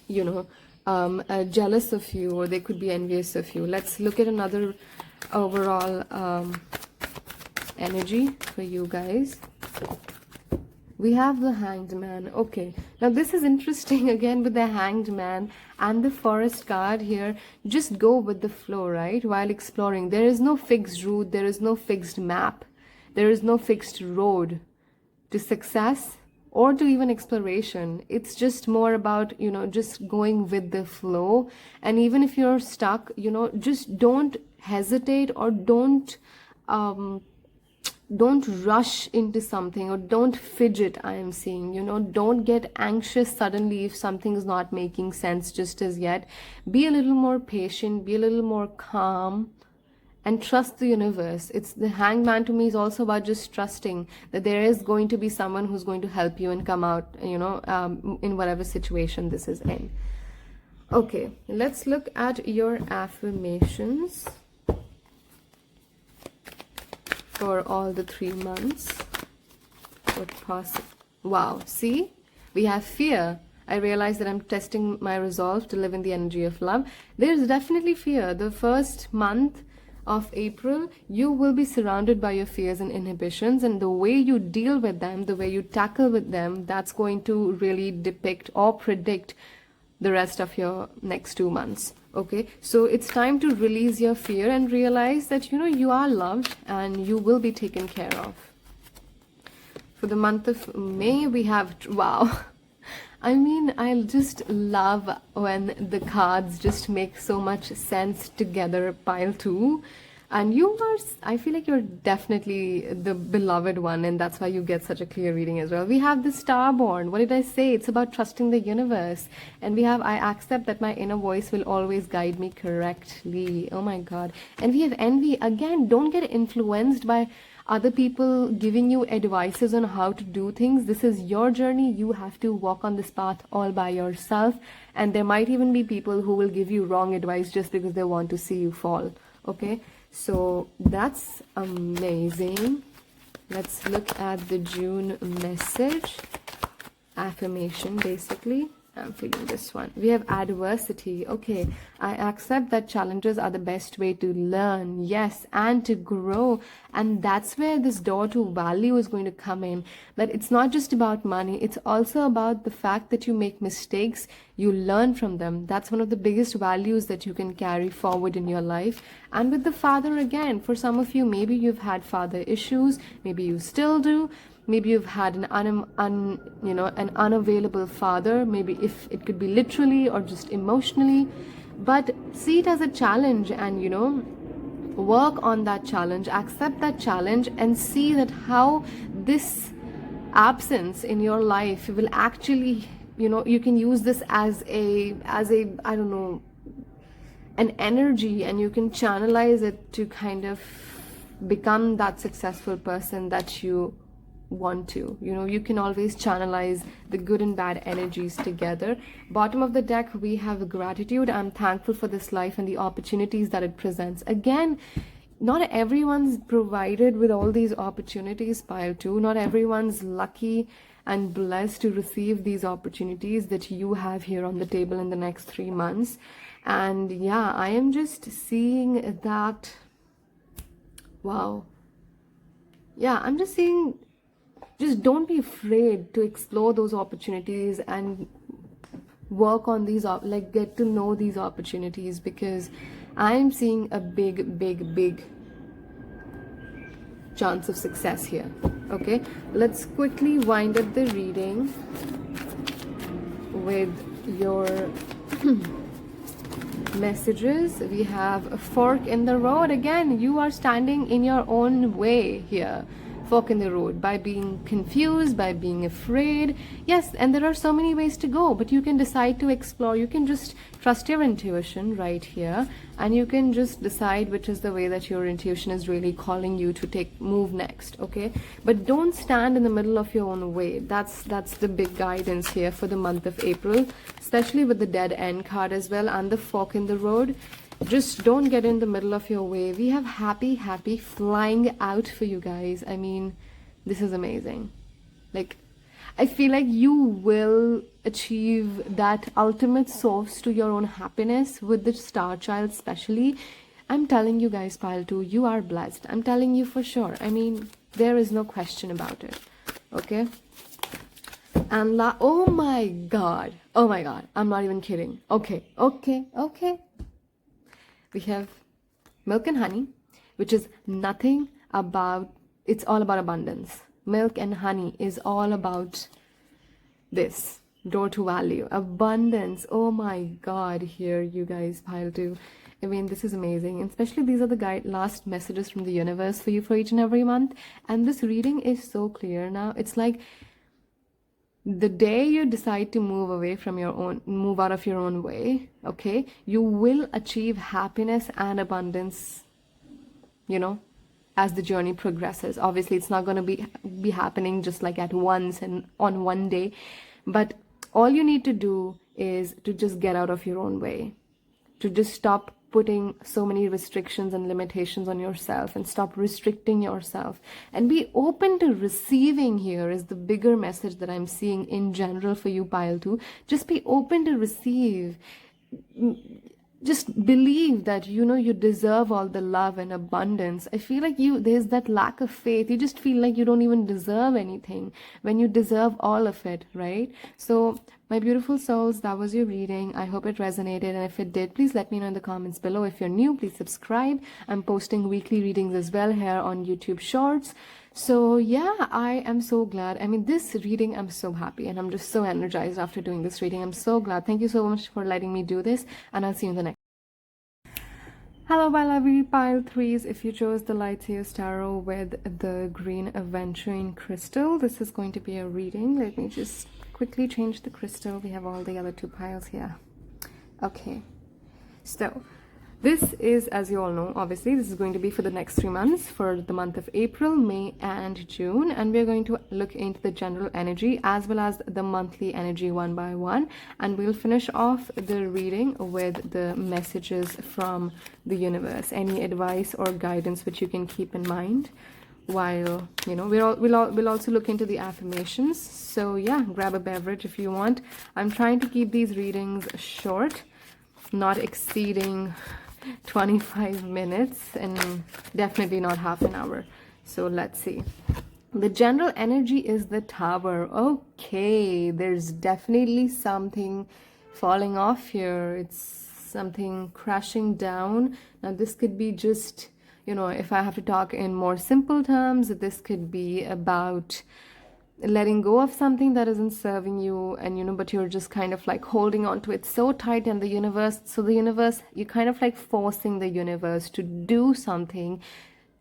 jealous of you, or they could be envious of you. Let's look at another overall energy for you guys. We have the Hanged Man. Okay, now this is interesting again with the Hanged Man and the Forest card here. Just go with the flow, right? While exploring, there is no fixed route, there is no fixed map, there is no fixed road to success. or to even exploration. It's just more about, you know, just going with the flow. And even if you're stuck, you know, just don't hesitate, or um don't rush into something, or don't fidget. I am saying, you know, don't get anxious suddenly if something is not making sense just as yet. Be a little more patient, be a little more calm, and trust the universe. It's the hangman to me is also about just trusting that there is going to be someone who's going to help you and come out, you know, in whatever situation this is in. Okay, let's look at your affirmations for all the 3 months. What possible? Wow, see, we have fear. I realize that I'm testing my resolve to live in the energy of love. There's definitely fear. The first month of April, you will be surrounded by your fears and inhibitions, and the way you deal with them, the way you tackle with them, that's going to really depict or predict the rest of your next 2 months. Okay, so it's time to release your fear and realize that, you know, you are loved and you will be taken care of. For the month of May, we have, wow, I mean, I just love when the cards just make so much sense together, pile 2. And you are, I feel like you're definitely the beloved one, and that's why you get such a clear reading as well. We have the Starborn. What did I say? It's about trusting the universe. And we have, I accept that my inner voice will always guide me correctly. Oh my God. And we have Envy. Again, don't get influenced by other people giving you advices on how to do things. This is your journey. You have to walk on this path all by yourself. And there might even be people who will give you wrong advice just because they want to see you fall. Okay? So that's amazing. Let's look at the June message. Affirmation, basically. I'm feeling this one. We have adversity. Okay, I accept that challenges are the best way to learn, yes, and to grow. And that's where this door to value is going to come in. That it's not just about money, it's also about the fact that you make mistakes, you learn from them. That's one of the biggest values that you can carry forward in your life. And with the father, again, for some of you, maybe you've had father issues, maybe you still do. Maybe you've had an an unavailable father. Maybe if it could be literally or just emotionally, but see it as a challenge, and, you know, work on that challenge, accept that challenge, and see that how this absence in your life will actually, you know, you can use this as a I don't know, an energy, and you can channelize it to kind of become that successful person that you want to. You know, you can always channelize the good and bad energies together. Bottom of the deck, we have gratitude. I'm thankful for this life and the opportunities that it presents. Again, not everyone's provided with all these opportunities, pile 2. Not everyone's lucky and blessed to receive these opportunities that you have here on the table in the next 3 months. And yeah, I am just seeing that, wow. Yeah, I'm just seeing, just don't be afraid to explore those opportunities and work on these, like, get to know these opportunities, because I'm seeing a big chance of success here. Okay, let's quickly wind up the reading with your messages. We have a fork in the road. Again, you are standing in your own way here. Fork in the road, by being confused, by being afraid. Yes, and there are so many ways to go, but you can decide to explore. You can just trust your intuition right here, and you can just decide which is the way that your intuition is really calling you to move next. Okay, but don't stand in the middle of your own way. That's the big guidance here for the month of April, especially with the Dead End card as well and the fork in the road. Just don't get in the middle of your way. We have happy flying out for you guys. I mean, this is amazing. Like, I feel like you will achieve that ultimate source to your own happiness with the star child especially. I'm telling you guys, pile 2, you are blessed. I'm telling you for sure. I mean, there is no question about it. Okay? And oh my god, I'm not even kidding. Okay. We have milk and honey, which is nothing about, it's all about abundance. Milk and honey is all about this door to value, abundance. Oh my God, here you guys, pile 2. I mean, this is amazing. And especially these are the last messages from the universe for you for each and every month. And this reading is so clear now. It's like the day you decide to move out of your own way, okay, you will achieve happiness and abundance, you know, as the journey progresses. Obviously, it's not going to be happening just like at once and on one day, but all you need to do is to just get out of your own way, to just stop putting so many restrictions and limitations on yourself and stop restricting yourself and be open to receiving. Here is the bigger message that I'm seeing in general for you, pile 2. Just be open to receive. Just believe that, you know, you deserve all the love and abundance. I feel like there's that lack of faith. You just feel like you don't even deserve anything when you deserve all of it, right? So my beautiful souls, that was your reading. I hope it resonated, and if it did, please let me know in the comments below. If you're new, please subscribe. I'm posting weekly readings as well here on YouTube Shorts. So yeah, I am so glad. I mean, this reading, I'm so happy and I'm just so energized after doing this reading. I'm so glad. Thank you so much for letting me do this, and I'll see you in the next. Hello, my lovely pile 3s. If you chose the Light Seers Tarot with the green Aventurine crystal, this is going to be a reading. Let me just quickly change the crystal. We have all the other 2 piles here. Okay, so this is, as you all know, obviously, this is going to be for the next 3 months, for the month of April, May, and June. And we're going to look into the general energy as well as the monthly energy one by one. And we'll finish off the reading with the messages from the universe. Any advice or guidance which you can keep in mind while, you know, we'll also look into the affirmations. So yeah, grab a beverage if you want. I'm trying to keep these readings short, not exceeding 25 minutes, and definitely not half an hour. So let's see. The general energy is the Tower. Okay, there's definitely something falling off here. It's something crashing down. Now this could be just, you know, if I have to talk in more simple terms, this could be about letting go of something that isn't serving you, and you know, but you're just kind of like holding on to it so tight, and the universe, you're kind of like forcing the universe to do something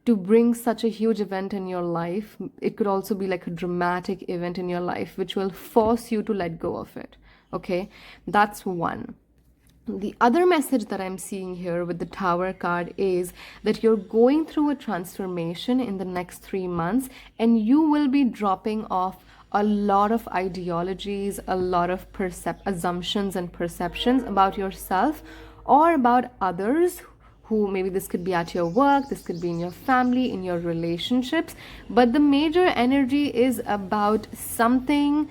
to bring such a huge event in your life. It could also be like a dramatic event in your life which will force you to let go of it. Okay, that's one. The other message that I'm seeing here with the Tower card is that you're going through a transformation in the next 3 months, and you will be dropping off a lot of ideologies, a lot of assumptions and perceptions about yourself or about others, who maybe this could be at your work, this could be in your family, in your relationships. But the major energy is about something,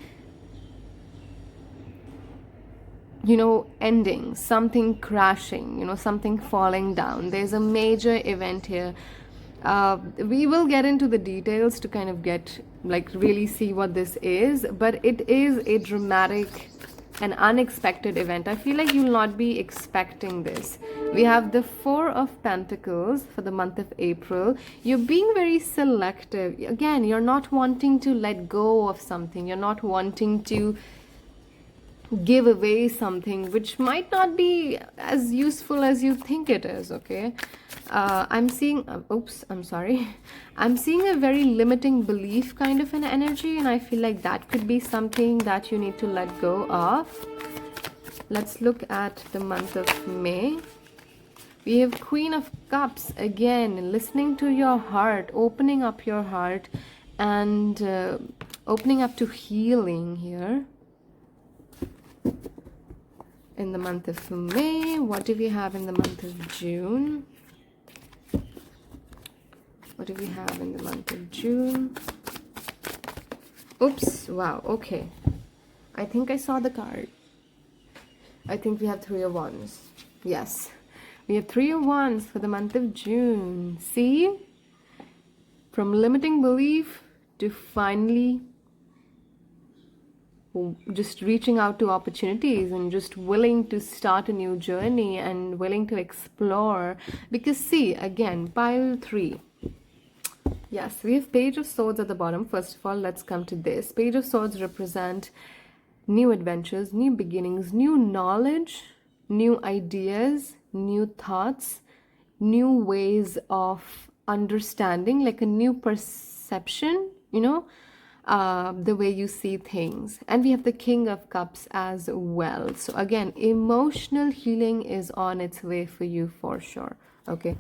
you know, ending, something crashing, you know, something falling down. There's a major event here. We will get into the details to kind of get, like, really see what this is, but it is a dramatic and unexpected event. I feel like you'll not be expecting this. We have the 4 of Pentacles for the month of April. You're being very selective. Again, you're not wanting to let go of something. You're not wanting to give away something which might not be as useful as you think it is. Okay, I'm seeing I'm seeing a very limiting belief kind of an energy, and I feel like that could be something that you need to let go of. Let's look at the month of May. We have Queen of Cups again, listening to your heart, opening up your heart, and opening up to healing here. In the month of May, what do we have in the month of June? What do we have in the month of June? Oops, wow, okay. I think I saw the card. I think we have 3 of Wands. Yes, we have 3 of Wands for the month of June. See? From limiting belief to finally just reaching out to opportunities and just willing to start a new journey and willing to explore. Because see, again, pile 3. Yes, we have Page of Swords at the bottom. First of all, let's come to this. Page of Swords represent new adventures, new beginnings, new knowledge, new ideas, new thoughts, new ways of understanding, like a new perception, the way you see things. And we have the King of Cups as well. So again, emotional healing is on its way for you for sure. Okay,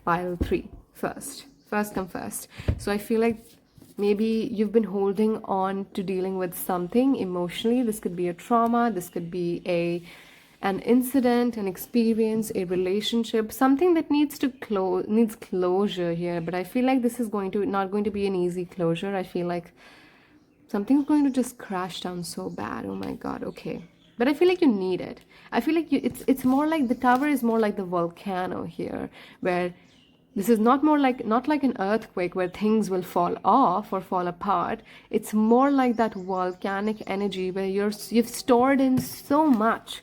pile 3 first. First come first. So I feel like maybe you've been holding on to dealing with something emotionally. This could be a trauma, this could be an incident, an experience, a relationship, something that needs closure here. But I feel like this is not going to be an easy closure. I feel like something's going to just crash down so bad. Oh my God. Okay. But I feel like you need it. I feel like it's more like the tower is more like the volcano here, where this is not like an earthquake where things will fall off or fall apart. It's more like that volcanic energy where you've stored in so much.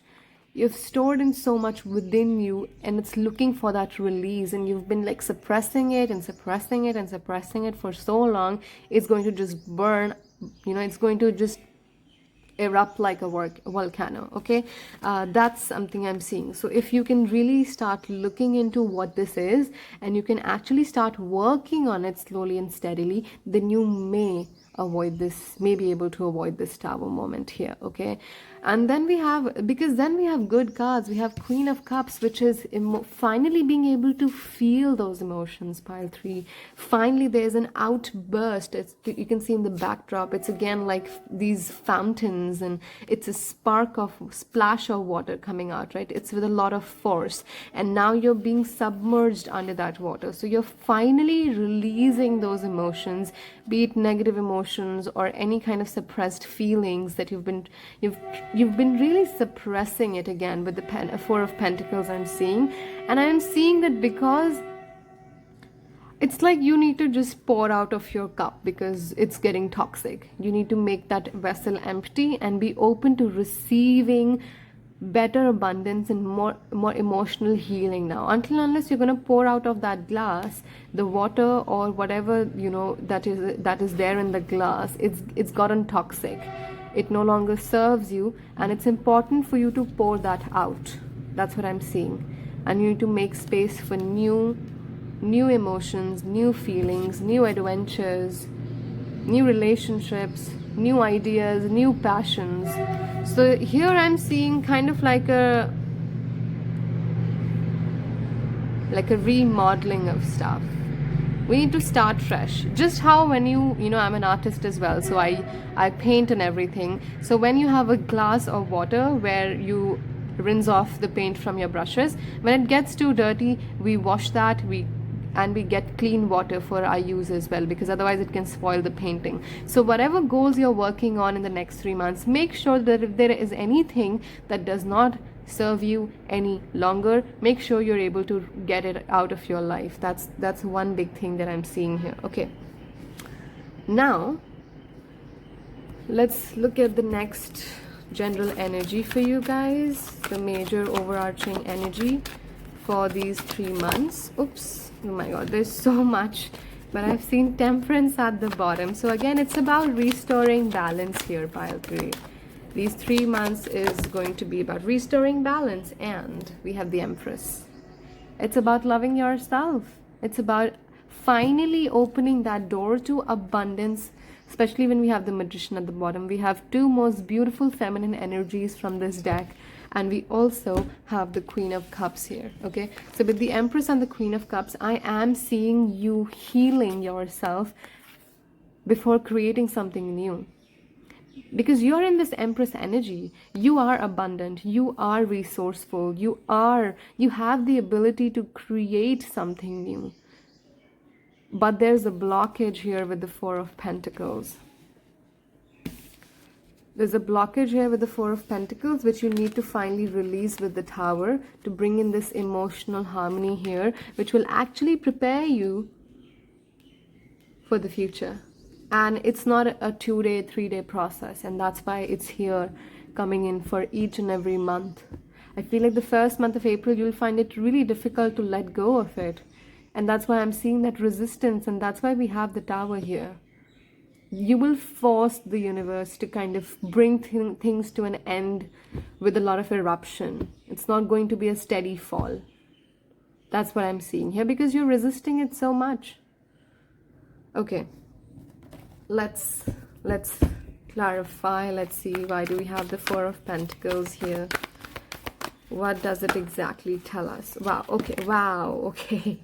You've stored in so much within you, and it's looking for that release, and you've been like suppressing it and suppressing it and suppressing it for so long. It's going to just burn, it's going to just erupt like a volcano. Okay, that's something I'm seeing. So if you can really start looking into what this is, and you can actually start working on it slowly and steadily, then you may be able to avoid this tower moment here. Okay, and then we have good cards. We have Queen of Cups, which is finally being able to feel those emotions. Pile 3, finally there's an outburst. You can see in the backdrop, it's again like these fountains, and it's a splash of water coming out, right? It's with a lot of force, and now you're being submerged under that water. So you're finally releasing those emotions, be it negative emotions or any kind of suppressed feelings that you've been really suppressing it again with the 4 of Pentacles I'm seeing. And I'm seeing that because it's like you need to just pour out of your cup because it's getting toxic. You need to make that vessel empty and be open to receiving better abundance and more emotional healing now. Unless you're going to pour out of that glass the water or whatever that is there in the glass, it's gotten toxic. It no longer serves you, and it's important for you to pour that out. That's what I'm seeing. And you need to make space for new emotions, new feelings, new adventures, new relationships, new ideas, new passions. So here I'm seeing kind of like a remodeling of stuff. We need to start fresh. Just how when I'm an artist as well, so I paint and everything. So when you have a glass of water where you rinse off the paint from your brushes, when it gets too dirty, we wash that, and we get clean water for our use as well, because otherwise it can spoil the painting. So whatever goals you're working on in the next 3 months, make sure that if there is anything that does not serve you any longer, make sure you're able to get it out of your life. That's one big thing that I'm seeing here. Okay, now let's look at the next general energy for you guys, the major overarching energy for these 3 months. Oops, oh my God, there's so much, but I've seen Temperance at the bottom. So again, it's about restoring balance here, pile 3. These 3 months is going to be about restoring balance, and we have the Empress. It's about loving yourself. It's about finally opening that door to abundance, especially when we have the Magician at the bottom. We have 2 most beautiful feminine energies from this deck, and we also have the Queen of Cups here. Okay, so with the Empress and the Queen of Cups, I am seeing you healing yourself before creating something new. Because you're in this Empress energy, you are abundant, you are resourceful, you have the ability to create something new. But there's a blockage here with the 4 of Pentacles. There's a blockage here with the 4 of Pentacles, which you need to finally release with the Tower to bring in this emotional harmony here, which will actually prepare you for the future. And it's not a 2-day, 3-day process, and that's why it's here coming in for each and every month. I feel like the first month of April, you'll find it really difficult to let go of it. And that's why I'm seeing that resistance, and that's why we have the Tower here. you will force the universe to kind of bring things to an end with a lot of eruption. It's not going to be a steady fall. That's what I'm seeing here, because you're resisting it so much. Okay, let's clarify. Let's see, why do we have the Four of Pentacles here? What does it exactly tell us? Wow, okay.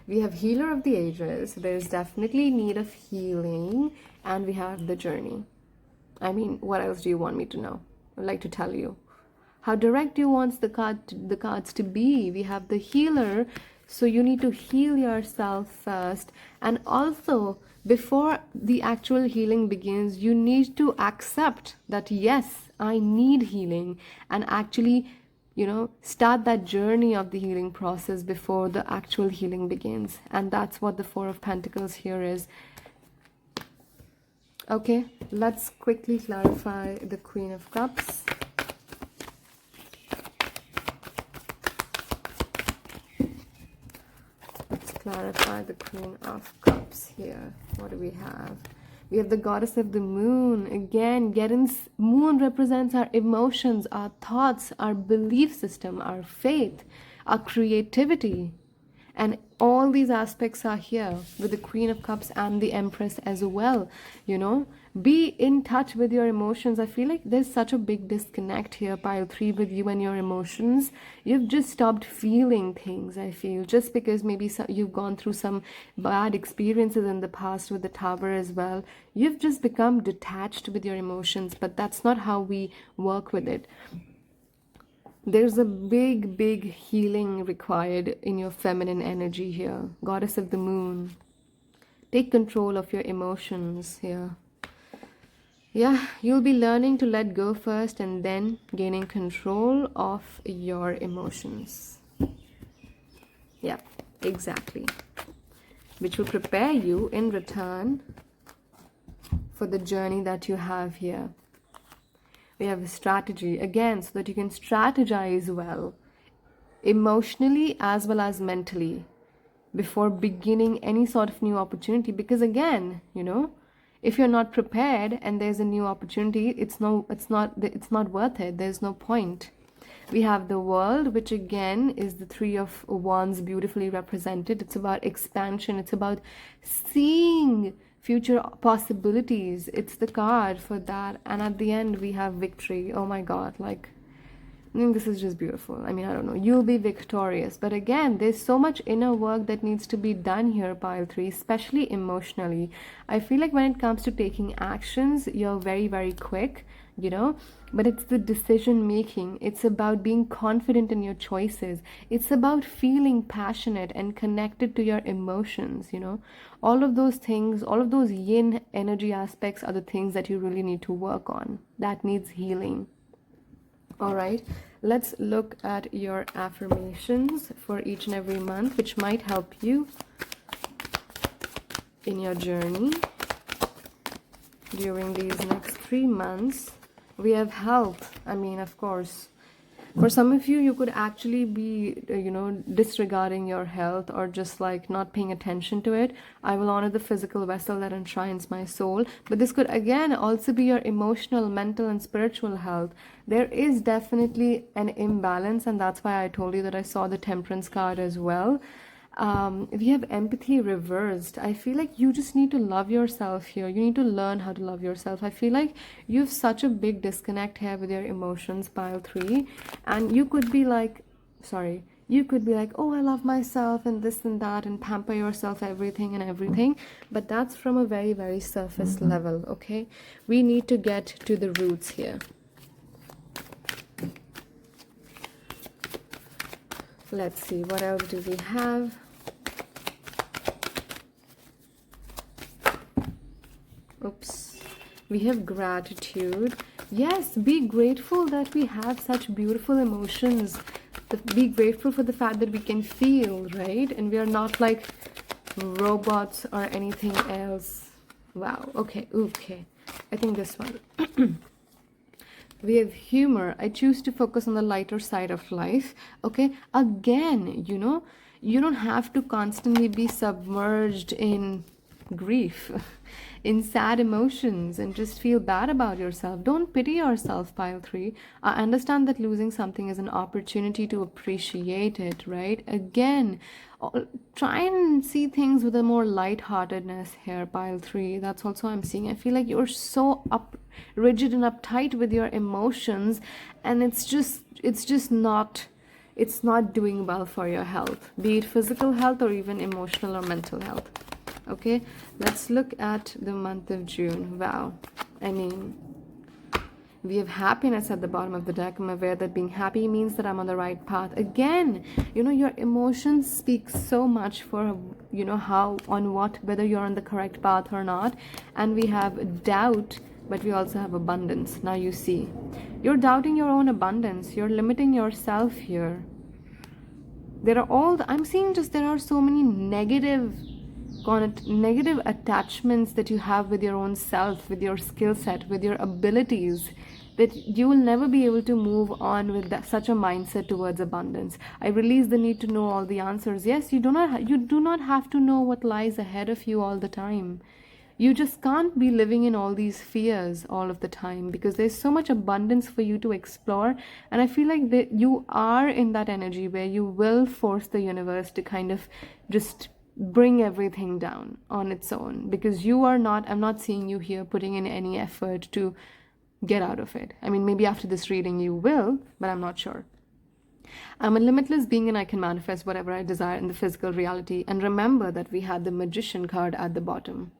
We have Healer of the Ages. There's definitely need of healing. And we have the Journey. I mean, what else do you want me to know? I'd like to tell you. How direct do you want the cards to be? We have the Healer. So you need to heal yourself first. And also, before the actual healing begins, you need to accept that, yes, I need healing. And actually, start that journey of the healing process before the actual healing begins. And that's what the Four of Pentacles here is. Okay, let's quickly clarify the Queen of Cups. Let's clarify the Queen of Cups here. What do we have? We have the Goddess of the Moon. Again, Moon represents our emotions, our thoughts, our belief system, our faith, our creativity. And all these aspects are here with the Queen of Cups and the Empress as well. Be in touch with your emotions. I feel like there's such a big disconnect here, pile 3, with you and your emotions. You've just stopped feeling things, I feel, just because maybe you've gone through some bad experiences in the past with the Tower as well. You've just become detached with your emotions, but that's not how we work with it. There's a big healing required in your feminine energy here. Goddess of the Moon. Take control of your emotions here. Yeah, you'll be learning to let go first and then gaining control of your emotions. Yeah, exactly. Which will prepare you in return for the journey that you have here. We have a strategy, again, so that you can strategize well, emotionally as well as mentally, before beginning any sort of new opportunity. Because again, if you're not prepared and there's a new opportunity, it's not worth it. There's no point. We have the World, which again is the Three of Wands beautifully represented. It's about expansion. It's about seeing future possibilities. It's the card for that. And at the end, we have victory. Oh my God, this is just beautiful. I don't know. You'll be victorious. But again, there's so much inner work that needs to be done here, pile 3, especially emotionally. I feel like when it comes to taking actions, you're very, very quick, but it's the decision making. It's about being confident in your choices. It's about feeling passionate and connected to your emotions, All of those things, all of those yin energy aspects are the things that you really need to work on. That needs healing. All right, let's look at your affirmations for each and every month, which might help you in your journey during these next 3 months. We have health. Of course, for some of you, you could actually be, disregarding your health or just not paying attention to it. I will honor the physical vessel that enshrines my soul. But this could, again, also be your emotional, mental, and spiritual health. There is definitely an imbalance, and that's why I told you that I saw the Temperance card as well. We have empathy reversed. I feel like you just need to love yourself here. You need to learn how to love yourself. I feel like you have such a big disconnect here with your emotions, pile 3. And you could be like, oh, I love myself and this and that, and pamper yourself everything. But that's from a very, very surface level, okay? We need to get to the roots here. Let's see, what else do we have? Oops. We have gratitude. Yes, be grateful that we have such beautiful emotions. Be grateful for the fact that we can feel, right? And we are not like robots or anything else. Wow. Okay. I think this one. We have humor. I choose to focus on the lighter side of life. Okay. Again, you don't have to constantly be submerged in grief. in sad emotions and just feel bad about yourself. Don't pity yourself, pile 3. I understand that losing something is an opportunity to appreciate it, right? Again, try and see things with a more lightheartedness here, pile 3. That's also I'm seeing. I feel like you're so rigid and uptight with your emotions, and it's not doing well for your health, be it physical health or even emotional or mental health. Okay, let's look at the month of June. Wow, I mean, we have happiness at the bottom of the deck. I'm aware that being happy means that I'm on the right path. Again, your emotions speak so much for, whether you're on the correct path or not. And we have doubt, but we also have abundance. Now you see, you're doubting your own abundance. You're limiting yourself here. I'm seeing just there are so many negative attachments that you have with your own self, with your skill set, with your abilities, that you will never be able to move on with such a mindset towards abundance. I release the need to know all the answers. Yes, you do not have to know what lies ahead of you all the time. You just can't be living in all these fears all of the time, because there's so much abundance for you to explore. And I feel like that you are in that energy where you will force the universe to kind of just bring everything down on its own, because I'm not seeing you here putting in any effort to get out of it. I mean, maybe after this reading you will, but I'm not sure. I'm a limitless being and I can manifest whatever I desire in the physical reality. And remember that we had the Magician card at the bottom.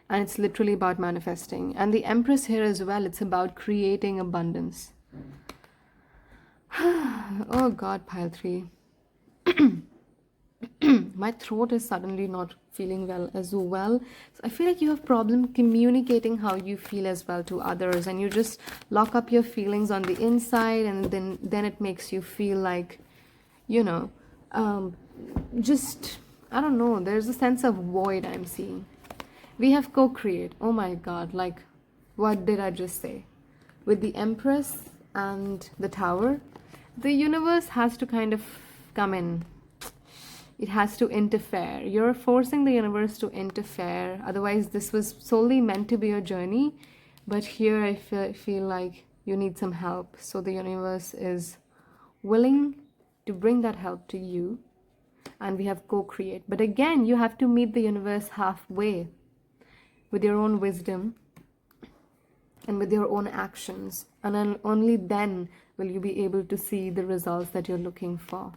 And it's literally about manifesting. And the Empress here as well. It's about creating abundance. Oh God, pile 3. My throat is suddenly not feeling well as well. So I feel like you have problem communicating how you feel as well to others. And you just lock up your feelings on the inside. And then it makes you feel like, I don't know. There's a sense of void I'm seeing. We have co-create. Oh my God, like, what did I just say? With the Empress and the Tower, the universe has to kind of come in. It has to interfere. You're forcing the universe to interfere. Otherwise, this was solely meant to be a journey. But here I feel like you need some help. So the universe is willing to bring that help to you. And we have co-create. But again, you have to meet the universe halfway, with your own wisdom and with your own actions, and then only then will you be able to see the results that you're looking for.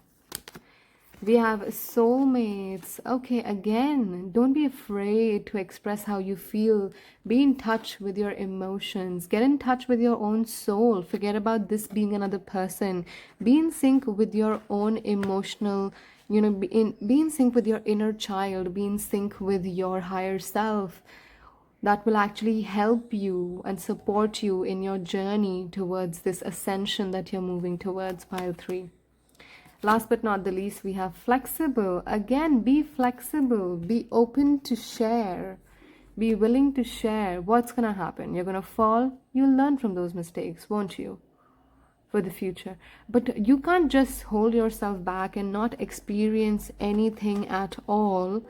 We have soulmates. Okay, again, don't be afraid to express how you feel. Be in touch with your emotions. Get in touch with your own soul. Forget about this being another person. Be in sync with your own emotional, be in sync with your inner child. Be in sync with your higher self. That will actually help you and support you in your journey towards this ascension that you're moving towards, pile 3. Last but not the least, we have flexible. Again, be flexible. Be open to share. Be willing to share. What's going to happen? You're going to fall. You'll learn from those mistakes, won't you? For the future. But you can't just hold yourself back and not experience anything at all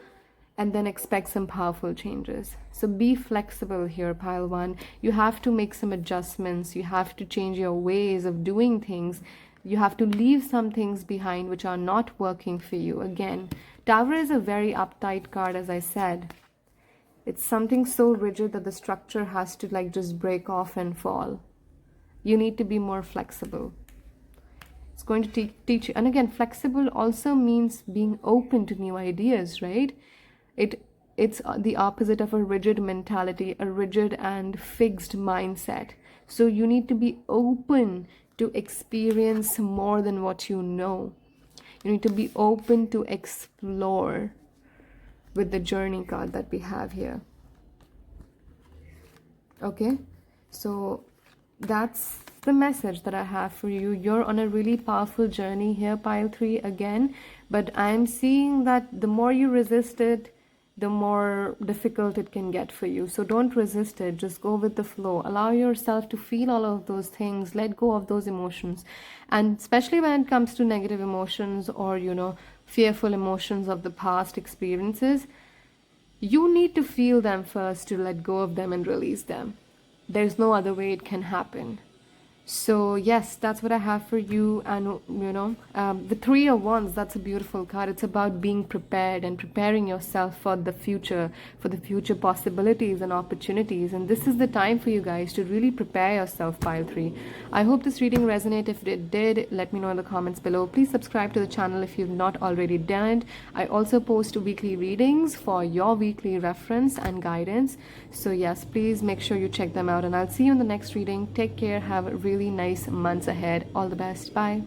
and then expect some powerful changes. So be flexible here, pile 1. You have to make some adjustments. You have to change your ways of doing things. You have to leave some things behind which are not working for you. Again, Tower is a very uptight card, as I said. It's something so rigid that the structure has to just break off and fall. You need to be more flexible. It's going to teach you. And again, flexible also means being open to new ideas, right? It's the opposite of a rigid mentality, a rigid and fixed mindset. So you need to be open to experience more than what you know. You need to be open to explore with the journey card that we have here. Okay, so that's the message that I have for you. You're on a really powerful journey here, pile 3, again. But I'm seeing that the more you resist it, the more difficult it can get for you. So don't resist it. Just go with the flow. Allow yourself to feel all of those things. Let go of those emotions. And especially when it comes to negative emotions or, fearful emotions of the past experiences, You need to feel them first to let go of them and release them. There's no other way it can happen. So yes, that's what I have for you. And the Three of Wands, that's a beautiful card. It's about being prepared and preparing yourself for the future possibilities and opportunities. And this is the time for you guys to really prepare yourself, pile 3. I hope this reading resonated. If it did, let me know in the comments below. Please subscribe to the channel if you've not already done it. I also post weekly readings for your weekly reference and guidance. So yes, please make sure you check them out, and I'll see you in the next reading. Take care. Have a really nice months ahead. All the best. Bye.